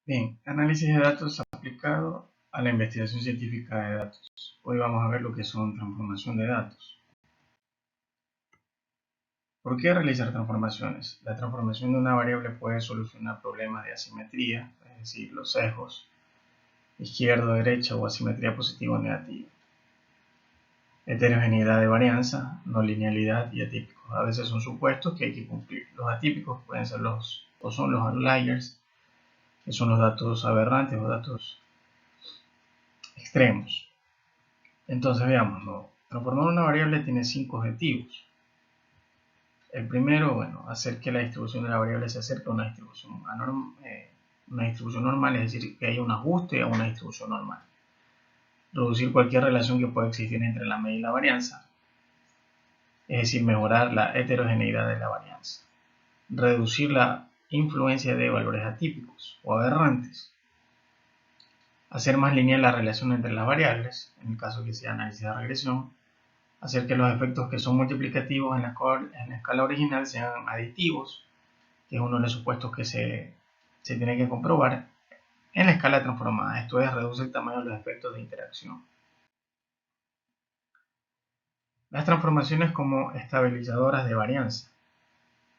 Bien, análisis de datos aplicado a la investigación científica de datos. Hoy vamos a ver lo que son transformación de datos. ¿Por qué realizar transformaciones? La transformación de una variable puede solucionar problemas de asimetría, es decir, los sesgos, izquierda o derecha o asimetría positiva o negativa, heterogeneidad de varianza, no linealidad y atípicos. A veces son supuestos que hay que cumplir. Los atípicos pueden ser son los outliers, que son los datos aberrantes o datos extremos. Entonces veamos, transformar una variable tiene 5 objetivos. El primero, hacer que la distribución de la variable se acerque a una distribución normal, es decir, que haya un ajuste a una distribución normal. Reducir cualquier relación que pueda existir entre la media y la varianza, es decir, mejorar la heterogeneidad de la varianza. Reducir la influencia de valores atípicos o aberrantes. Hacer más lineal la relación entre las variables, en el caso que sea análisis de regresión. Hacer que los efectos que son multiplicativos en la escala original sean aditivos, que es uno de los supuestos que se tiene que comprobar en la escala transformada. Esto es, reduce el tamaño de los efectos de interacción. Las transformaciones como estabilizadoras de varianza.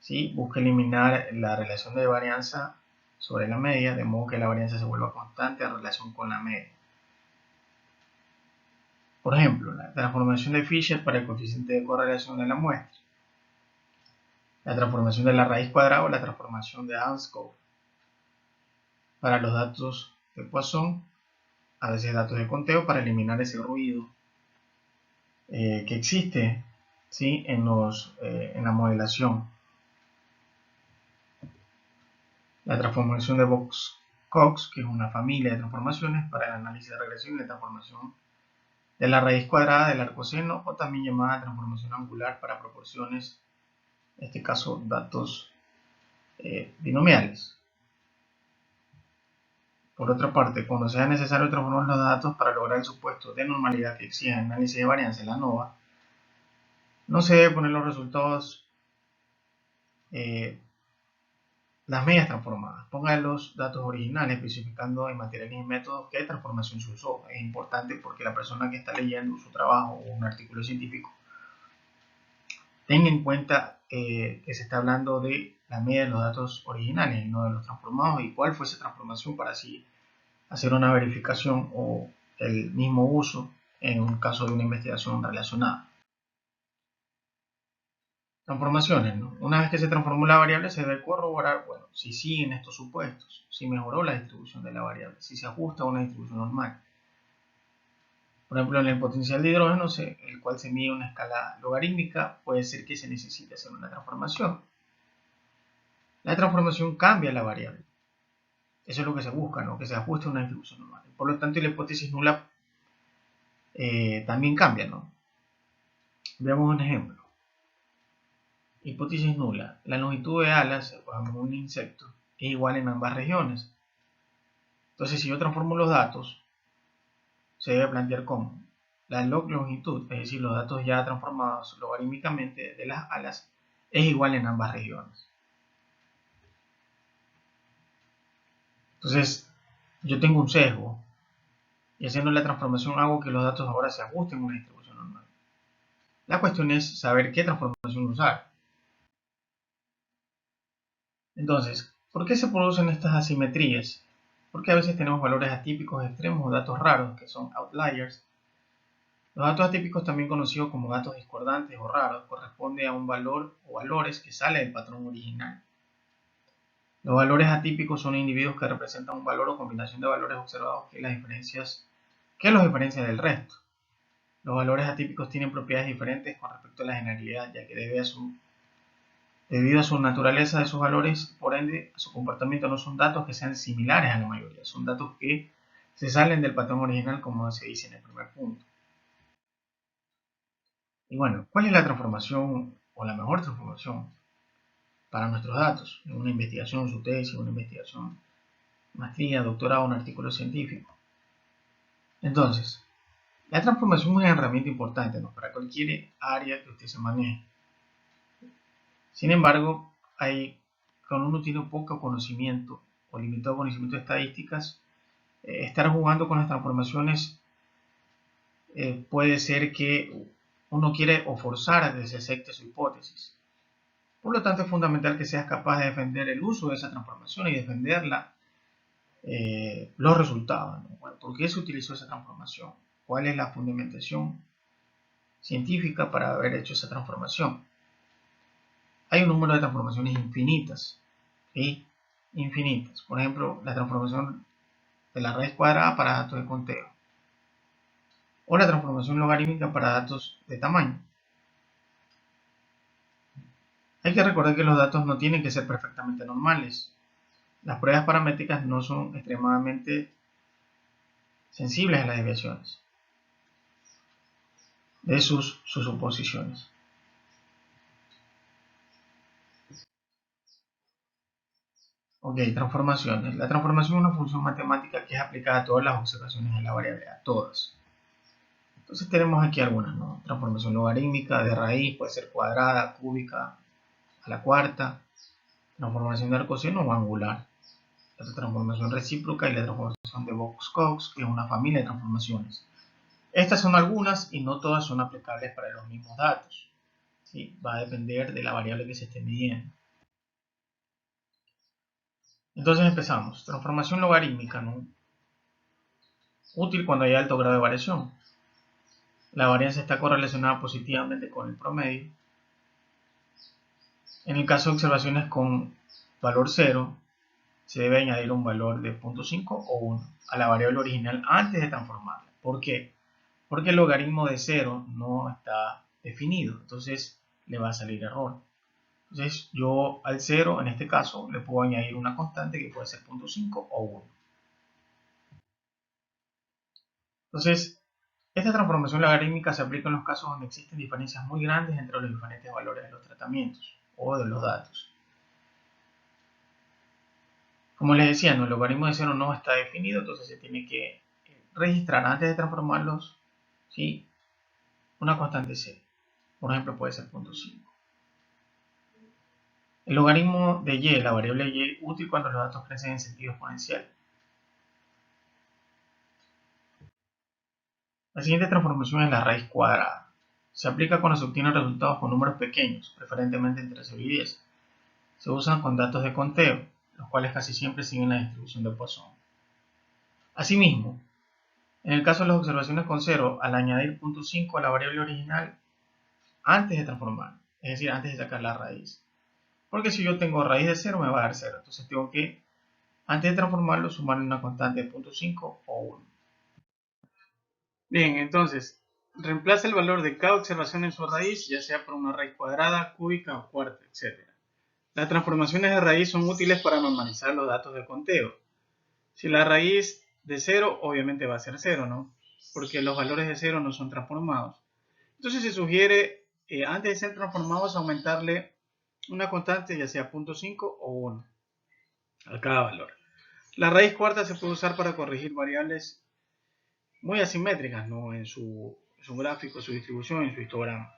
¿Sí? Busca eliminar la relación de varianza sobre la media, de modo que la varianza se vuelva constante en relación con la media. Por ejemplo, la transformación de Fisher para el coeficiente de correlación de la muestra. La transformación de la raíz cuadrada o la transformación de Anscombe para los datos de Poisson, a veces datos de conteo, para eliminar ese ruido que existe, ¿sí? en la modelación. La transformación de Box-Cox, que es una familia de transformaciones para el análisis de regresión y la transformación de la raíz cuadrada del arcoseno, o también llamada transformación angular para proporciones, en este caso datos binomiales. Por otra parte, cuando sea necesario transformar los datos para lograr el supuesto de normalidad que exige el análisis de varianza en la ANOVA, no se debe poner los resultados las medias transformadas. Ponga los datos originales especificando en materiales y métodos qué transformación se usó. Es importante porque la persona que está leyendo su trabajo o un artículo científico tenga en cuenta que se está hablando de la media de los datos originales y no de los transformados, y cuál fue esa transformación para así hacer una verificación o el mismo uso en un caso de una investigación relacionada. Transformaciones, ¿no? Una vez que se transformó la variable, se debe corroborar, si siguen estos supuestos, si mejoró la distribución de la variable, si se ajusta a una distribución normal. Por ejemplo, en el potencial de hidrógeno, el cual se mide a una escala logarítmica, puede ser que se necesite hacer una transformación. La transformación cambia la variable. Eso es lo que se busca, ¿no? Que se ajuste a una distribución normal. Por lo tanto, la hipótesis nula también cambia, ¿no? Veamos un ejemplo. Hipótesis nula. La longitud de alas, por ejemplo, un insecto, es igual en ambas regiones. Entonces, si yo transformo los datos, se debe plantear como la log longitud, es decir, los datos ya transformados logarítmicamente de las alas, es igual en ambas regiones. Entonces, yo tengo un sesgo y haciendo la transformación hago que los datos ahora se ajusten a una distribución normal. La cuestión es saber qué transformación usar. Entonces, ¿por qué se producen estas asimetrías? Porque a veces tenemos valores atípicos extremos o datos raros, que son outliers. Los datos atípicos, también conocidos como datos discordantes o raros, corresponden a un valor o valores que sale del patrón original. Los valores atípicos son individuos que representan un valor o combinación de valores observados que los diferencia del resto. Los valores atípicos tienen propiedades diferentes con respecto a la generalidad, ya que debido a su naturaleza de sus valores, por ende, su comportamiento no son datos que sean similares a la mayoría, son datos que se salen del patrón original, como se dice en el primer punto. Y bueno, ¿cuál es la transformación o la mejor transformación para nuestros datos en una investigación, su tesis, una investigación, maestría, doctorado, un artículo científico? Entonces, la transformación es una herramienta importante, ¿no?, para cualquier área que usted se maneje. Sin embargo, cuando uno tiene poco conocimiento o limitado conocimiento de estadísticas, estar jugando con las transformaciones puede ser que uno quiere o forzar a que se acepte su hipótesis. Por lo tanto, es fundamental que seas capaz de defender el uso de esa transformación y defenderla, los resultados, ¿no? Bueno, ¿por qué se utilizó esa transformación? ¿Cuál es la fundamentación científica para haber hecho esa transformación? Hay un número de transformaciones infinitas, ¿sí? Infinitas. Por ejemplo, la transformación de la raíz cuadrada para datos de conteo, o la transformación logarítmica para datos de tamaño. Hay que recordar que los datos no tienen que ser perfectamente normales. Las pruebas paramétricas no son extremadamente sensibles a las desviaciones de sus suposiciones. Ok, transformaciones. La transformación es una función matemática que es aplicada a todas las observaciones de la variable, a todas. Entonces tenemos aquí algunas, ¿no? Transformación logarítmica de raíz, puede ser cuadrada, cúbica, a la cuarta. Transformación de arcoseno o angular. La transformación recíproca y la transformación de Box-Cox, que es una familia de transformaciones. Estas son algunas y no todas son aplicables para los mismos datos, ¿sí? Va a depender de la variable que se esté midiendo. Entonces empezamos. Transformación logarítmica, ¿no? Útil cuando hay alto grado de variación. La varianza está correlacionada positivamente con el promedio. En el caso de observaciones con valor 0, se debe añadir un valor de 0.5 o 1 a la variable original antes de transformarla. ¿Por qué? Porque el logaritmo de 0 no está definido, entonces le va a salir error. Entonces yo al 0, en este caso, le puedo añadir una constante que puede ser 0.5 o 1. Entonces, esta transformación logarítmica se aplica en los casos donde existen diferencias muy grandes entre los diferentes valores de los tratamientos o de los datos. Como les decía, el logaritmo de 0 no está definido, entonces se tiene que registrar antes de transformarlos, ¿sí? Una constante c. Por ejemplo, puede ser 0.5. El logaritmo de y, la variable y, útil cuando los datos crecen en sentido exponencial. La siguiente transformación es la raíz cuadrada. Se aplica cuando se obtienen resultados con números pequeños, preferentemente entre 0 y 10. Se usan con datos de conteo, los cuales casi siempre siguen la distribución de Poisson. Asimismo, en el caso de las observaciones con 0, al añadir 0.5 a la variable original antes de transformar, es decir, antes de sacar la raíz. Porque si yo tengo raíz de 0, me va a dar 0. Entonces tengo que, antes de transformarlo, sumarle una constante de 0.5 o 1. Bien, entonces, reemplaza el valor de cada observación en su raíz, ya sea por una raíz cuadrada, cúbica o cuarta, etc. Las transformaciones de raíz son útiles para normalizar los datos de conteo. Si la raíz de 0, obviamente va a ser 0, ¿no? Porque los valores de 0 no son transformados. Entonces se sugiere, antes de ser transformados, aumentarle una constante, ya sea 0.5 o 1, a cada valor. La raíz cuarta se puede usar para corregir variables muy asimétricas, ¿no? En su gráfico, su distribución, en su histograma.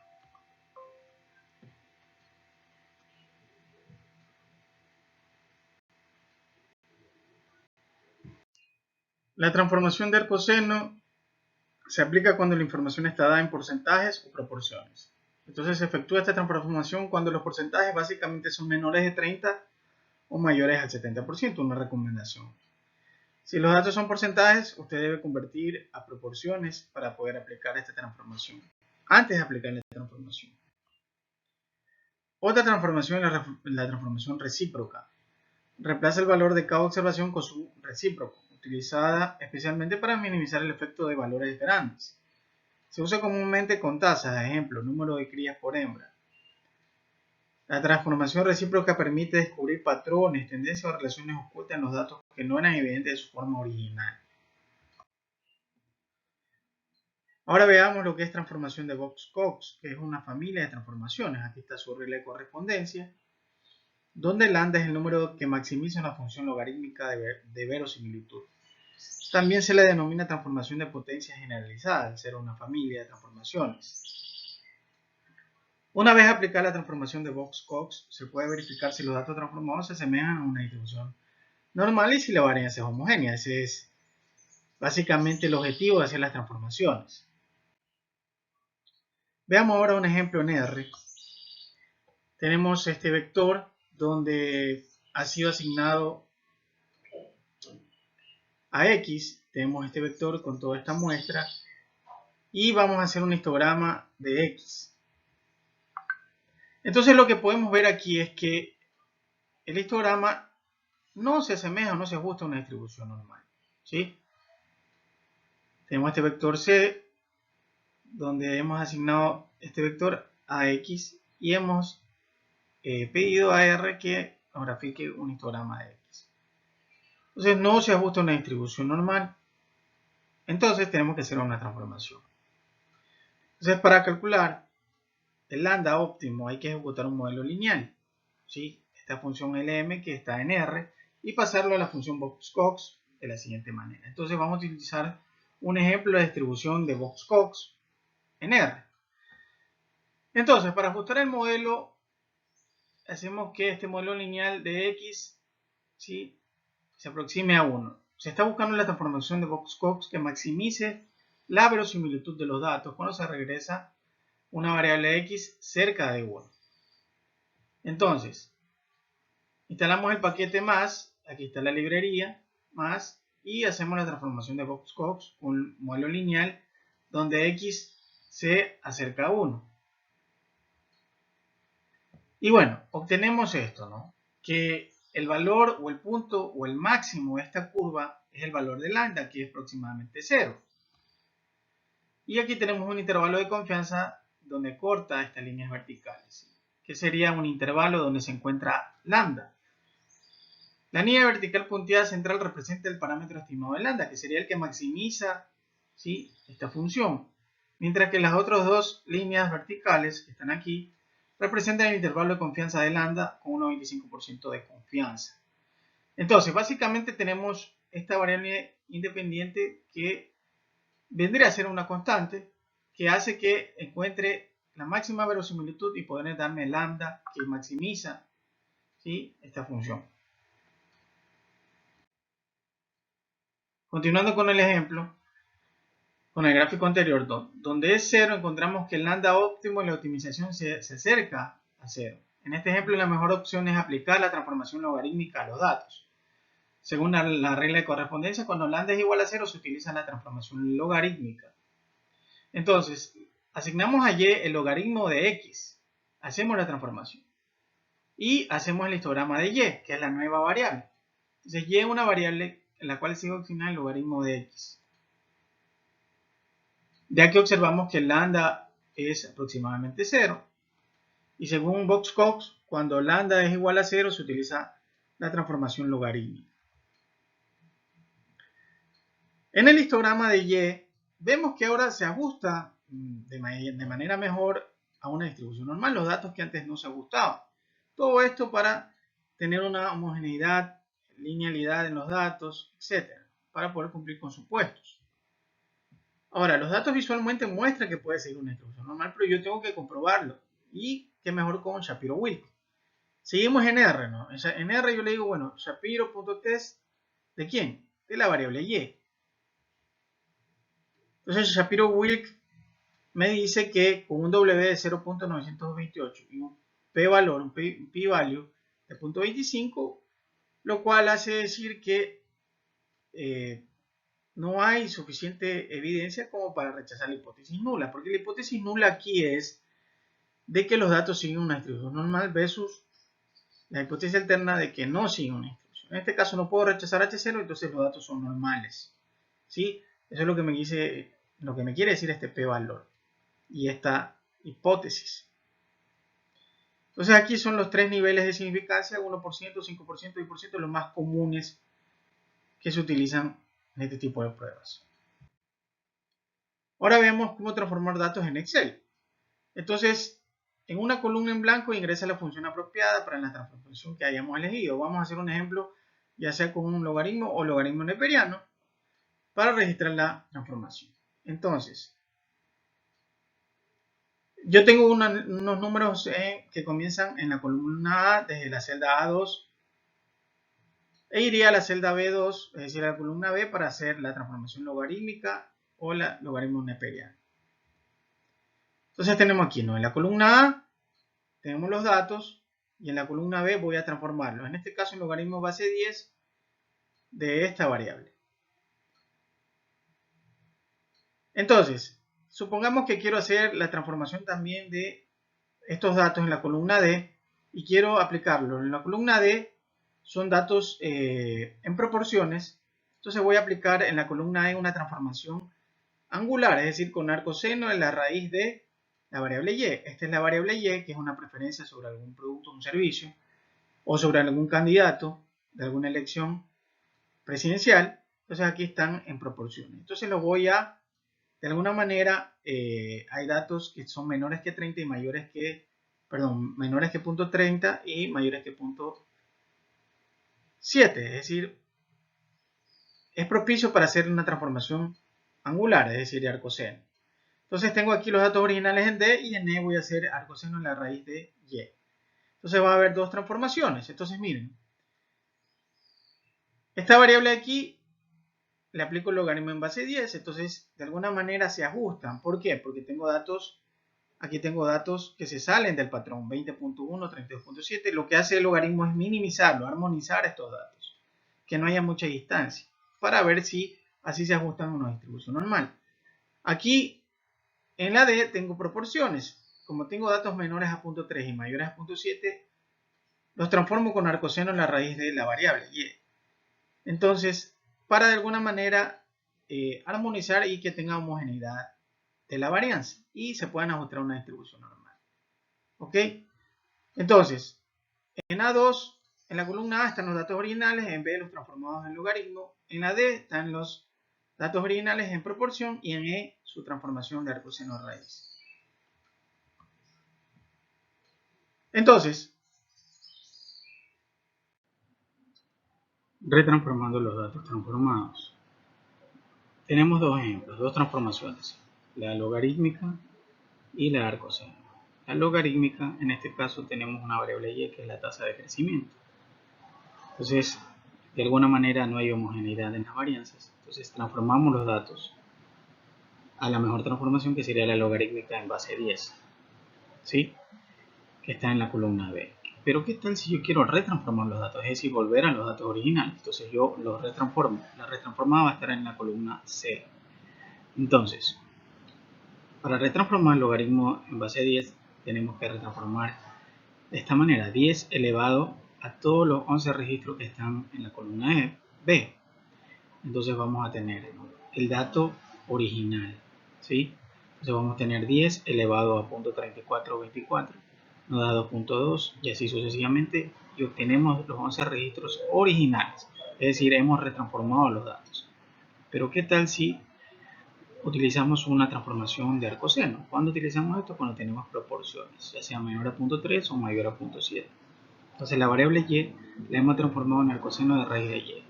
La transformación de arcoseno se aplica cuando la información está dada en porcentajes o proporciones. Entonces se efectúa esta transformación cuando los porcentajes básicamente son menores de 30 o mayores al 70%, una recomendación. Si los datos son porcentajes, usted debe convertir a proporciones para poder aplicar esta transformación, antes de aplicar la transformación. Otra transformación es la transformación recíproca. Reemplaza el valor de cada observación con su recíproco, utilizada especialmente para minimizar el efecto de valores grandes. Se usa comúnmente con tasas, ejemplo, número de crías por hembra. La transformación recíproca permite descubrir patrones, tendencias o relaciones ocultas en los datos que no eran evidentes de su forma original. Ahora veamos lo que es transformación de Box-Cox, que es una familia de transformaciones. Aquí está su regla de correspondencia, donde lambda es el número que maximiza una función logarítmica de verosimilitud. También se le denomina transformación de potencia generalizada, al ser una familia de transformaciones. Una vez aplicada la transformación de Box-Cox, se puede verificar si los datos transformados se asemejan a una distribución normal y si la varianza es homogénea. Ese es básicamente el objetivo de hacer las transformaciones. Veamos ahora un ejemplo en R. Tenemos este vector donde ha sido asignado a X. Tenemos este vector con toda esta muestra y vamos a hacer un histograma de X. Entonces lo que podemos ver aquí es que el histograma no se asemeja o no se ajusta a una distribución normal, ¿sí? Tenemos este vector C donde hemos asignado este vector a X y hemos pedido a R que nos grafique un histograma de X. Entonces no se ajusta a una distribución normal. Entonces tenemos que hacer una transformación. Entonces para calcular el lambda óptimo hay que ejecutar un modelo lineal, ¿sí? Esta función LM que está en R y pasarlo a la función Box-Cox de la siguiente manera. Entonces vamos a utilizar un ejemplo de distribución de Box-Cox en R. Entonces para ajustar el modelo hacemos que este modelo lineal de X, ¿sí?, se aproxime a 1. Se está buscando la transformación de Box-Cox que maximice la verosimilitud de los datos cuando se regresa una variable X cerca de 1. Entonces, instalamos el paquete más, aquí está la librería, más, y hacemos la transformación de Box-Cox, un modelo lineal donde X se acerca a 1. Y bueno, obtenemos esto, ¿no? Que el valor o el punto o el máximo de esta curva es el valor de lambda, que es aproximadamente 0. Y aquí tenemos un intervalo de confianza donde corta estas líneas verticales, que sería un intervalo donde se encuentra lambda. La línea vertical punteada central representa el parámetro estimado de lambda, que sería el que maximiza, ¿sí?, esta función. Mientras que las otras dos líneas verticales que están aquí representan el intervalo de confianza de lambda con un 95% de confianza. Entonces, básicamente tenemos esta variable independiente que vendría a ser una constante que hace que encuentre la máxima verosimilitud y poder darme lambda que maximiza, ¿sí?, esta función. Continuando con el ejemplo, con el gráfico anterior, donde es 0, encontramos que el lambda óptimo y la optimización se acerca a 0. En este ejemplo, la mejor opción es aplicar la transformación logarítmica a los datos. Según la regla de correspondencia, cuando lambda es igual a 0, se utiliza la transformación logarítmica. Entonces, asignamos a y el logaritmo de x, hacemos la transformación y hacemos el histograma de y, que es la nueva variable. Entonces, y es una variable en la cual se va a asignar el logaritmo de x. Ya que observamos que el lambda es aproximadamente 0. Y según Box-Cox, cuando lambda es igual a 0, se utiliza la transformación logarítmica. En el histograma de y, vemos que ahora se ajusta de manera mejor a una distribución normal, los datos que antes no se ajustaban. Todo esto para tener una homogeneidad, linealidad en los datos, etc., para poder cumplir con supuestos. Ahora, los datos visualmente muestran que puede seguir una distribución normal, pero yo tengo que comprobarlo. Y qué mejor con Shapiro-Wilk. Seguimos en R, ¿no? En R yo le digo, bueno, Shapiro.test, ¿de quién? De la variable y. Entonces Shapiro-Wilk me dice que con un W de 0.928 y un p-valor, un p-value de 0.25, lo cual hace decir que no hay suficiente evidencia como para rechazar la hipótesis nula, porque la hipótesis nula aquí es de que los datos siguen una distribución normal versus la hipótesis alterna de que no siguen una distribución. En este caso no puedo rechazar H0, entonces los datos son normales, ¿sí? Eso es lo que me dice, lo que me quiere decir este p-valor y esta hipótesis. Entonces aquí son los tres niveles de significancia, 1%, 5% y 10%, los más comunes que se utilizan en este tipo de pruebas. Ahora vemos cómo transformar datos en Excel. Entonces, en una columna en blanco ingresa la función apropiada para la transformación que hayamos elegido. Vamos a hacer un ejemplo, ya sea con un logaritmo o logaritmo neperiano, para registrar la transformación. Entonces, yo tengo unos números que comienzan en la columna A, desde la celda A2 E iría a la celda B2, es decir, a la columna B, para hacer la transformación logarítmica o la logaritmo neperiano. Entonces tenemos aquí, ¿no? En la columna A tenemos los datos y en la columna B voy a transformarlos. En este caso, en logaritmo base 10 de esta variable. Entonces, supongamos que quiero hacer la transformación también de estos datos en la columna D y quiero aplicarlo. En la columna D son datos en proporciones. Entonces voy a aplicar en la columna E una transformación angular, es decir, con arco seno en la raíz de la variable y. Esta es la variable y, que es una preferencia sobre algún producto o un servicio, o sobre algún candidato de alguna elección presidencial. Entonces aquí están en proporciones. Entonces lo voy a, de alguna manera, hay datos que son menores que 30 y menores que .30 y mayores que .7. Es decir, es propicio para hacer una transformación angular, es decir, de arcoseno. Entonces tengo aquí los datos originales en D y en E voy a hacer arcoseno en la raíz de Y. Entonces va a haber dos transformaciones. Entonces miren, esta variable aquí le aplico el logaritmo en base 10, entonces de alguna manera se ajustan. ¿Por qué? Porque tengo datos, aquí tengo datos que se salen del patrón, 20.1, 32.7. Lo que hace el logaritmo es minimizarlo, armonizar estos datos, que no haya mucha distancia, para ver si así se ajustan a una distribución normal. Aquí en la D tengo proporciones. Como tengo datos menores a .3 y mayores a .7, los transformo con arcoseno en la raíz de la variable y. Entonces, para de alguna manera armonizar y que tenga homogeneidad de la varianza y se puedan ajustar a una distribución normal. ¿Ok? Entonces, en A2, en la columna A están los datos originales, en B los transformados en logaritmo, en la D están los datos originales en proporción y en E su transformación de arcoseno a raíz. Entonces, retransformando los datos transformados, tenemos dos ejemplos, dos transformaciones, la logarítmica y la arcoseno. La logarítmica, en este caso tenemos una variable y que es la tasa de crecimiento. Entonces, de alguna manera no hay homogeneidad en las varianzas. Entonces transformamos los datos a la mejor transformación, que sería la logarítmica en base 10, ¿sí? Que está en la columna B. Pero ¿qué tal si yo quiero retransformar los datos? Es decir, volver a los datos originales. Entonces yo los retransformo. La retransformada va a estar en la columna C. Entonces, para retransformar el logaritmo en base 10, tenemos que retransformar de esta manera: 10 elevado a todos los 11 registros que están en la columna B. Entonces vamos a tener el dato original, ¿sí? Entonces vamos a tener 10 elevado a .3424, nos da 2.2 y así sucesivamente, y obtenemos los 11 registros originales. Es decir, hemos retransformado los datos. Pero ¿qué tal si utilizamos una transformación de arcoseno? ¿Cuándo utilizamos esto? Cuando tenemos proporciones, ya sea menor a .3 o mayor a .7. Entonces la variable y la hemos transformado en arcoseno de raíz de y.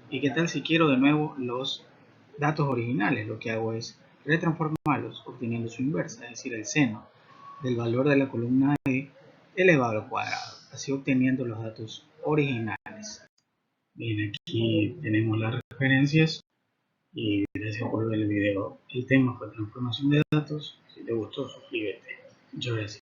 ¿Y qué tal si quiero de nuevo los datos originales? Lo que hago es retransformarlos obteniendo su inversa, es decir, el seno del valor de la columna E elevado al cuadrado, así obteniendo los datos originales. Bien, aquí tenemos las referencias y gracias por ver el video. El tema fue transformación de datos. Si te gustó, suscríbete. Muchas gracias.